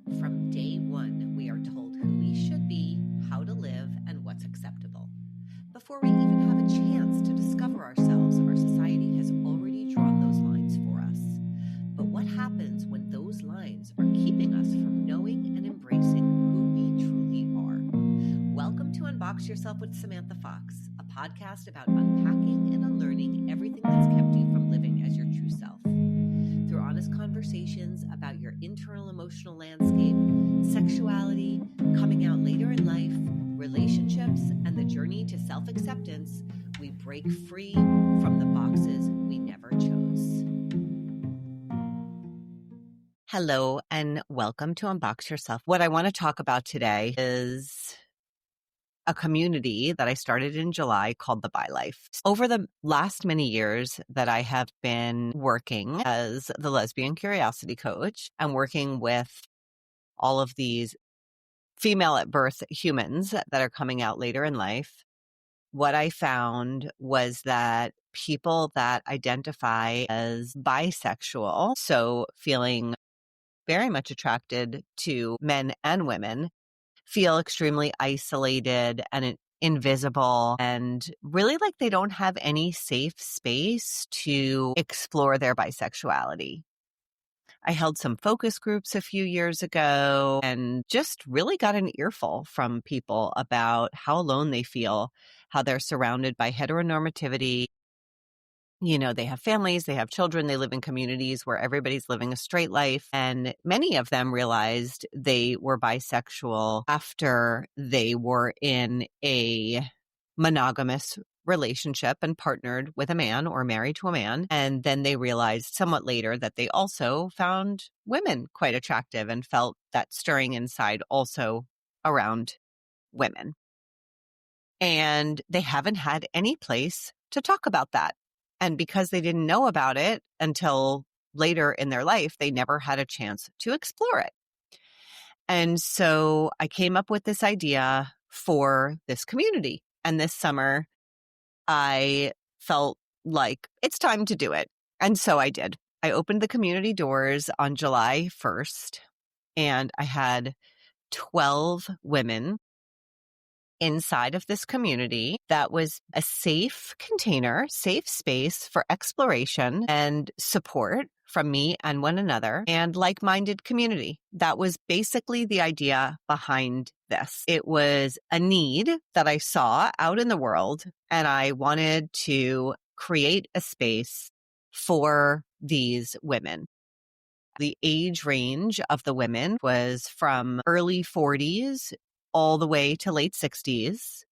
From day one, we are told who we should be, how to live, and what's acceptable. Before we even have a chance to discover ourselves, our society has already drawn those lines for us. But what happens when those lines are keeping us from knowing and embracing who we truly are? Welcome to Unbox Yourself with Samantha Fox, a podcast about unpacking and unlearning everything that's kept you from living as your true self. Through honest conversations about your internal emotional landscape, sexuality, coming out later in life, relationships, and the journey to self-acceptance, we break free from the boxes we never chose. Hello, and welcome to Unbox Yourself. What I want to talk about today is a community that I started in July called the Bi Life. Over the last many years that I have been working as the lesbian curiosity coach and working with all of these female at birth humans that are coming out later in life, what I found was that people that identify as bisexual, so feeling very much attracted to men and women, feel extremely isolated and invisible and really like they don't have any safe space to explore their bisexuality. I held some focus groups a few years ago and just really got an earful from people about how alone they feel, how they're surrounded by heteronormativity. You know, they have families, they have children, they live in communities where everybody's living a straight life. And many of them realized they were bisexual after they were in a monogamous relationship and partnered with a man or married to a man. And then they realized somewhat later that they also found women quite attractive and felt that stirring inside also around women. And they haven't had any place to talk about that. And because they didn't know about it until later in their life, they never had a chance to explore it. And so I came up with this idea for this community. And this summer, I felt like it's time to do it. And so I did. I opened the community doors on July 1st, and I had 12 women inside of this community that was a safe container, safe space for exploration and support from me and one another and like-minded community. That was basically the idea behind this. It was a need that I saw out in the world, and I wanted to create a space for these women. The age range of the women was from early 40s all the way to late 60s.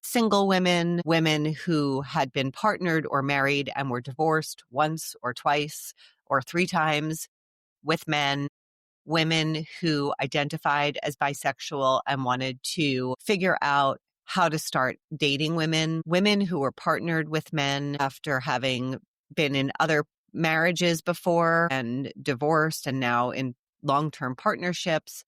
Single women, women who had been partnered or married and were divorced once or twice or 3 times with men, women who identified as bisexual and wanted to figure out how to start dating women, women who were partnered with men after having been in other marriages before and divorced and now in long-term partnerships,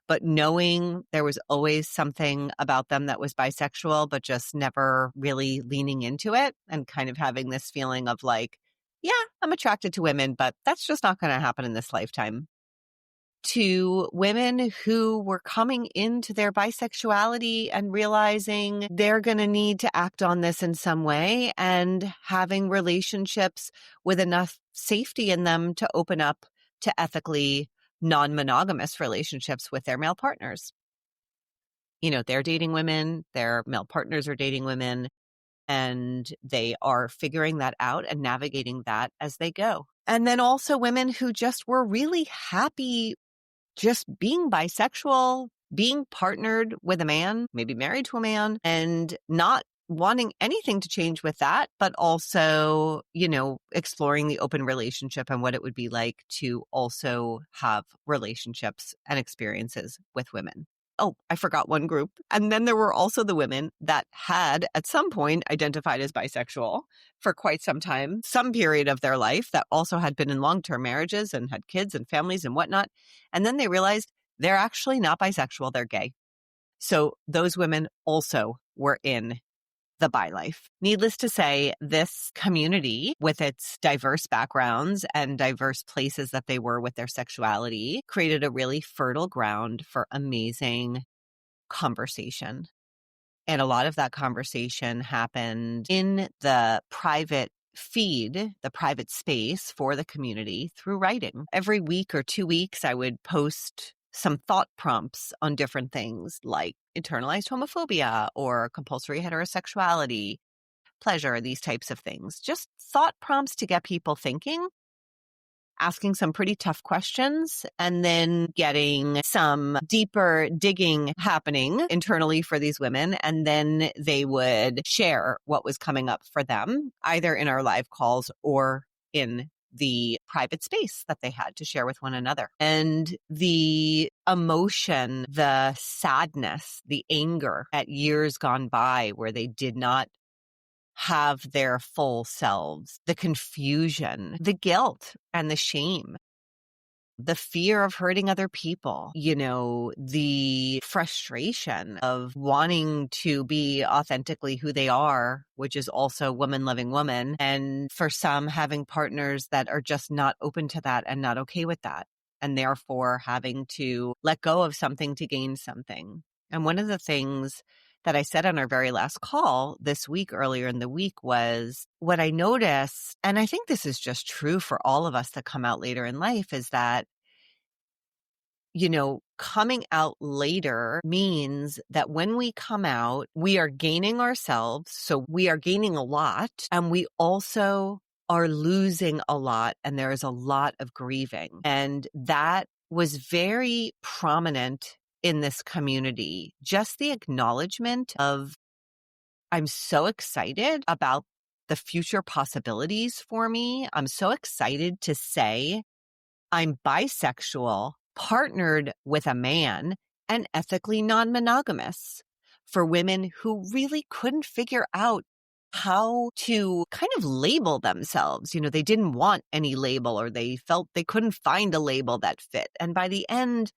but knowing there was always something about them that was bisexual, but just never really leaning into it and kind of having this feeling of like, yeah, I'm attracted to women, but that's just not going to happen in this lifetime. To women who were coming into their bisexuality and realizing they're going to need to act on this in some way and having relationships with enough safety in them to open up to ethically non-monogamous relationships with their male partners. You know, they're dating women, their male partners are dating women, and they are figuring that out and navigating that as they go. And then also women who just were really happy just being bisexual, being partnered with a man, maybe married to a man, and not wanting anything to change with that, but also, you know, exploring the open relationship and what it would be like to also have relationships and experiences with women. Oh, I forgot one group. And then there were also the women that had at some point identified as bisexual for quite some time, some period of their life, that also had been in long-term marriages and had kids and families and whatnot. And then they realized they're actually not bisexual, they're gay. So those women also were in the bi life. Needless to say, this community, with its diverse backgrounds and diverse places that they were with their sexuality, created a really fertile ground for amazing conversation. And a lot of that conversation happened in the private feed, the private space for the community through writing. Every week or 2 weeks, I would post some thought prompts on different things like internalized homophobia or compulsory heterosexuality, pleasure, these types of things. Just thought prompts to get people thinking, asking some pretty tough questions, and then getting some deeper digging happening internally for these women. And then they would share what was coming up for them, either in our live calls or in the private space that they had to share with one another. And the emotion, the sadness, the anger at years gone by where they did not have their full selves, the confusion, the guilt and the shame, the fear of hurting other people, the frustration of wanting to be authentically who they are, which is also woman loving woman. And for some, having partners that are just not open to that and not okay with that, and therefore having to let go of something to gain something. And one of the things that I said on our very last call this week, earlier in the week, was what I noticed, and I think this is just true for all of us that come out later in life, is that, coming out later means that when we come out, we are gaining ourselves. So we are gaining a lot, and we also are losing a lot, and there is a lot of grieving. And that was very prominent in this community. Just the acknowledgement of, I'm so excited about the future possibilities for me. I'm so excited to say I'm bisexual, partnered with a man, and ethically non-monogamous, for women who really couldn't figure out how to kind of label themselves. They didn't want any label, or they felt they couldn't find a label that fit. And by the end,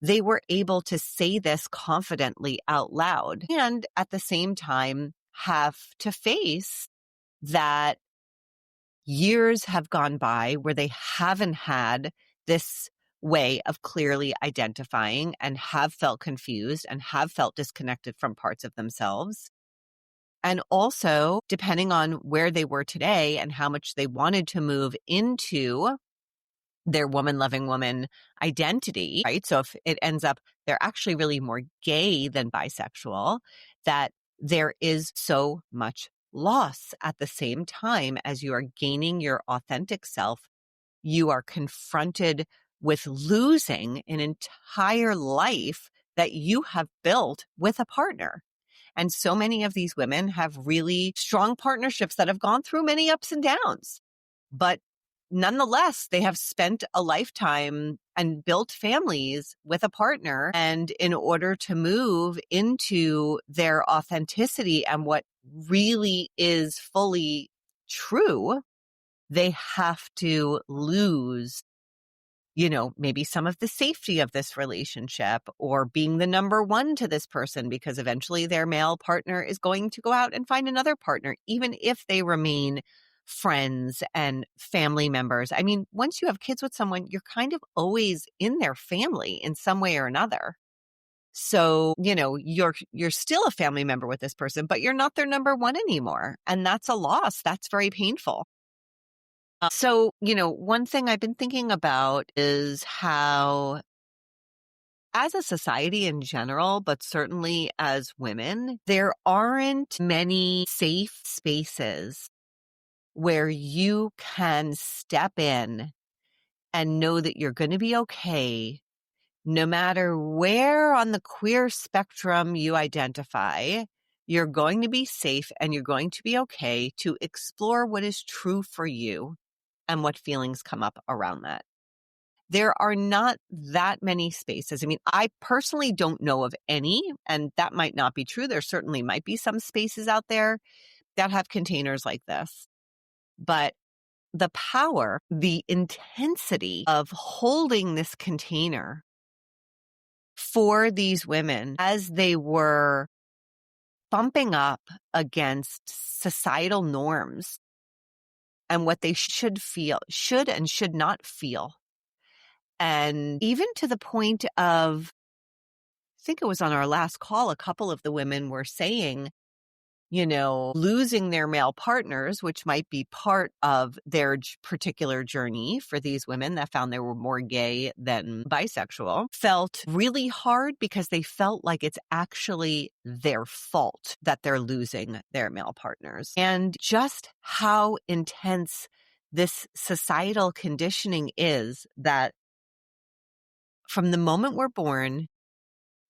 they were able to say this confidently out loud, and at the same time have to face that years have gone by where they haven't had this way of clearly identifying, and have felt confused and have felt disconnected from parts of themselves. And also, depending on where they were today and how much they wanted to move into their woman-loving woman identity, right? So if it ends up they're actually really more gay than bisexual, that there is so much loss at the same time as you are gaining your authentic self. You are confronted with losing an entire life that you have built with a partner. And so many of these women have really strong partnerships that have gone through many ups and downs. But nonetheless, they have spent a lifetime and built families with a partner. And in order to move into their authenticity and what really is fully true, they have to lose, maybe some of the safety of this relationship, or being the number one to this person, because eventually their male partner is going to go out and find another partner, even if they remain friends and family members. I mean, once you have kids with someone, you're kind of always in their family in some way or another. So, you're still a family member with this person, but you're not their number one anymore. And that's a loss. That's very painful. So, one thing I've been thinking about is how, as a society in general, but certainly as women, there aren't many safe spaces where you can step in and know that you're going to be okay, no matter where on the queer spectrum you identify. You're going to be safe and you're going to be okay to explore what is true for you and what feelings come up around that. There are not that many spaces. I mean, I personally don't know of any, and that might not be true. There certainly might be some spaces out there that have containers like this. But the power, the intensity of holding this container for these women as they were bumping up against societal norms and what they should and should not feel. And even to the point of, I think it was on our last call, a couple of the women were saying, losing their male partners, which might be part of their particular journey for these women that found they were more gay than bisexual, felt really hard because they felt like it's actually their fault that they're losing their male partners. And just how intense this societal conditioning is that from the moment we're born,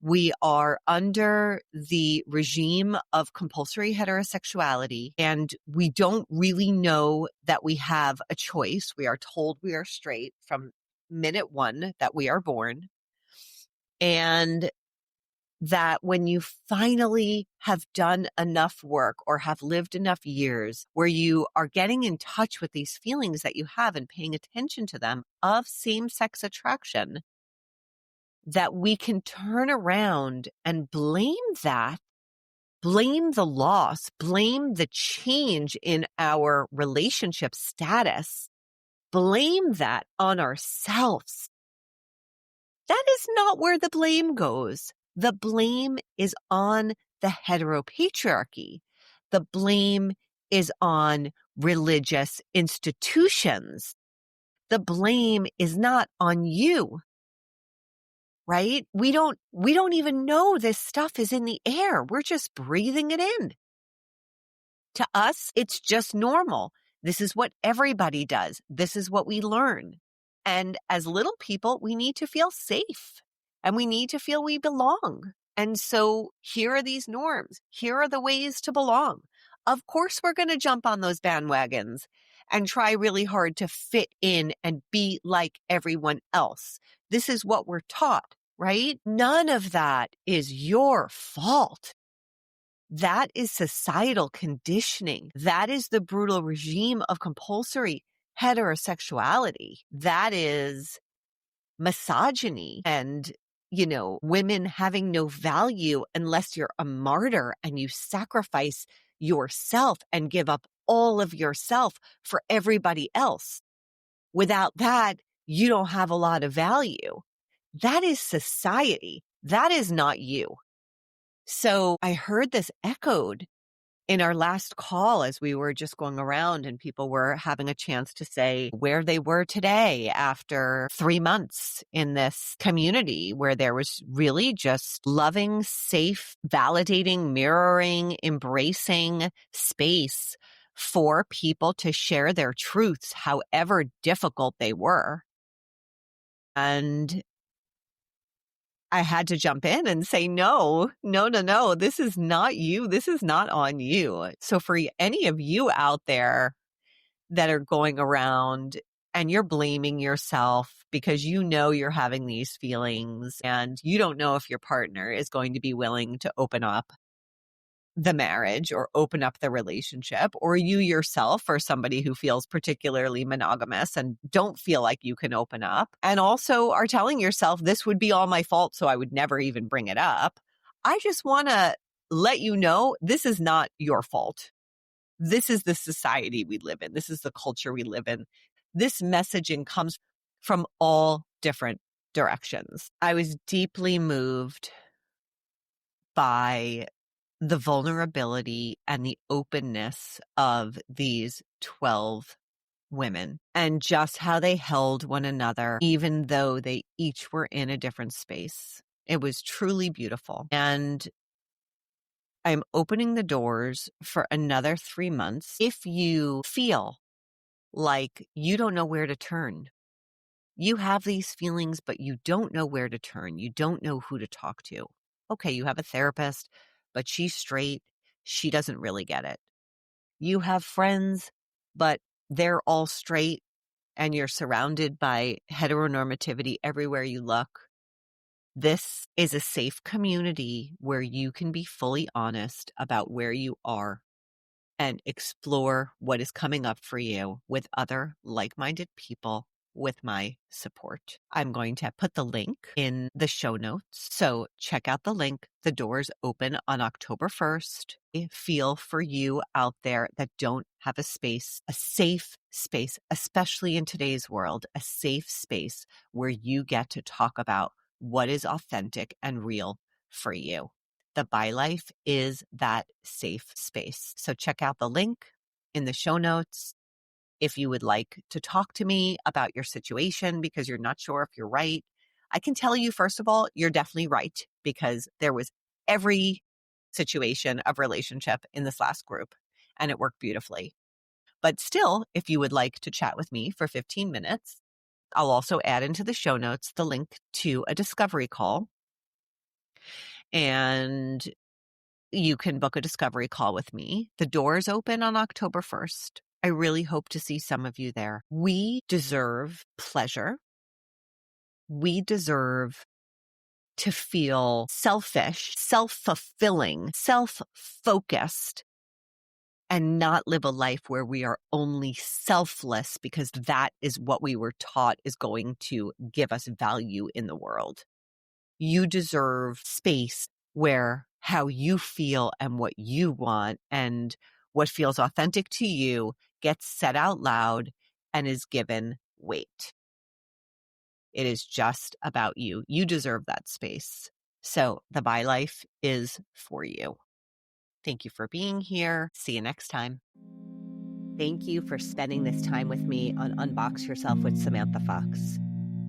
we are under the regime of compulsory heterosexuality, and we don't really know that we have a choice. We are told we are straight from minute one that we are born. And that when you finally have done enough work or have lived enough years where you are getting in touch with these feelings that you have and paying attention to them of same-sex attraction, that we can turn around and blame the loss, blame the change in our relationship status, blame that on ourselves. That is not where the blame goes. The blame is on the heteropatriarchy. The blame is on religious institutions. The blame is not on you. Right? We don't even know this stuff is in the air. We're just breathing it in. To us, it's just normal. This is what everybody does. This is what we learn. And as little people, we need to feel safe and we need to feel we belong. And so here are these norms. Here are the ways to belong. Of course, we're going to jump on those bandwagons and try really hard to fit in and be like everyone else. This is what we're taught, right? None of that is your fault. That is societal conditioning. That is the brutal regime of compulsory heterosexuality. That is misogyny and, women having no value unless you're a martyr and you sacrifice yourself and give up all of yourself for everybody else. Without that, you don't have a lot of value. That is society. That is not you. So I heard this echoed in our last call as we were just going around and people were having a chance to say where they were today after 3 months in this community where there was really just loving, safe, validating, mirroring, embracing space for people to share their truths, however difficult they were. And I had to jump in and say, no, this is not you. This is not on you. So for any of you out there that are going around and you're blaming yourself because you're having these feelings and you don't know if your partner is going to be willing to open up the marriage or open up the relationship, or you yourself are somebody who feels particularly monogamous and don't feel like you can open up and also are telling yourself this would be all my fault, so I would never even bring it up. I just want to let you know this is not your fault. This is the society we live in. This is the culture we live in. This messaging comes from all different directions. I was deeply moved by the vulnerability and the openness of these 12 women and just how they held one another, even though they each were in a different space. It was truly beautiful. And I'm opening the doors for another 3 months. If you feel like you don't know where to turn, you have these feelings, but you don't know where to turn. You don't know who to talk to. Okay, you have a therapist, but she's straight. She doesn't really get it. You have friends, but they're all straight and you're surrounded by heteronormativity everywhere you look. This is a safe community where you can be fully honest about where you are and explore what is coming up for you with other like-minded people with my support. I'm going to put the link in the show notes. So check out the link. The doors open on October 1st. I feel for you out there that don't have a space, a safe space, especially in today's world, a safe space where you get to talk about what is authentic and real for you. The Bi Life is that safe space. So check out the link in the show notes. If you would like to talk to me about your situation because you're not sure if you're right, I can tell you, first of all, you're definitely right, because there was every situation of relationship in this last group and it worked beautifully. But still, if you would like to chat with me for 15 minutes, I'll also add into the show notes the link to a discovery call. And you can book a discovery call with me. The doors open on October 1st. I really hope to see some of you there. We deserve pleasure. We deserve to feel selfish, self-fulfilling, self-focused, and not live a life where we are only selfless because that is what we were taught is going to give us value in the world. You deserve space where how you feel and what you want and what feels authentic to you gets said out loud and is given weight. It is just about you. You deserve that space. So the Bi Life is for you. Thank you for being here. See you next time. Thank you for spending this time with me on Unbox Yourself with Samantha Fox.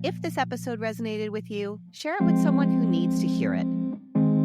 If this episode resonated with you, share it with someone who needs to hear it.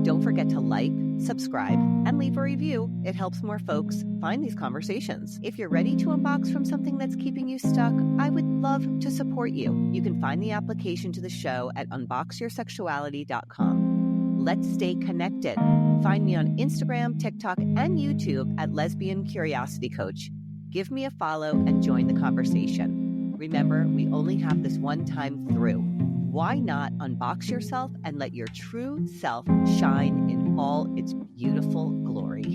Don't forget to like, subscribe, and leave a review. It helps more folks find these conversations. If you're ready to unbox from something that's keeping you stuck, I would love to support you. You can find the application to the show at unboxyoursexuality.com. Let's stay connected. Find me on Instagram, TikTok, and YouTube at Lesbian Curiosity Coach. Give me a follow and join the conversation. Remember, we only have this one time through. Why not unbox yourself and let your true self shine in all its beautiful glory?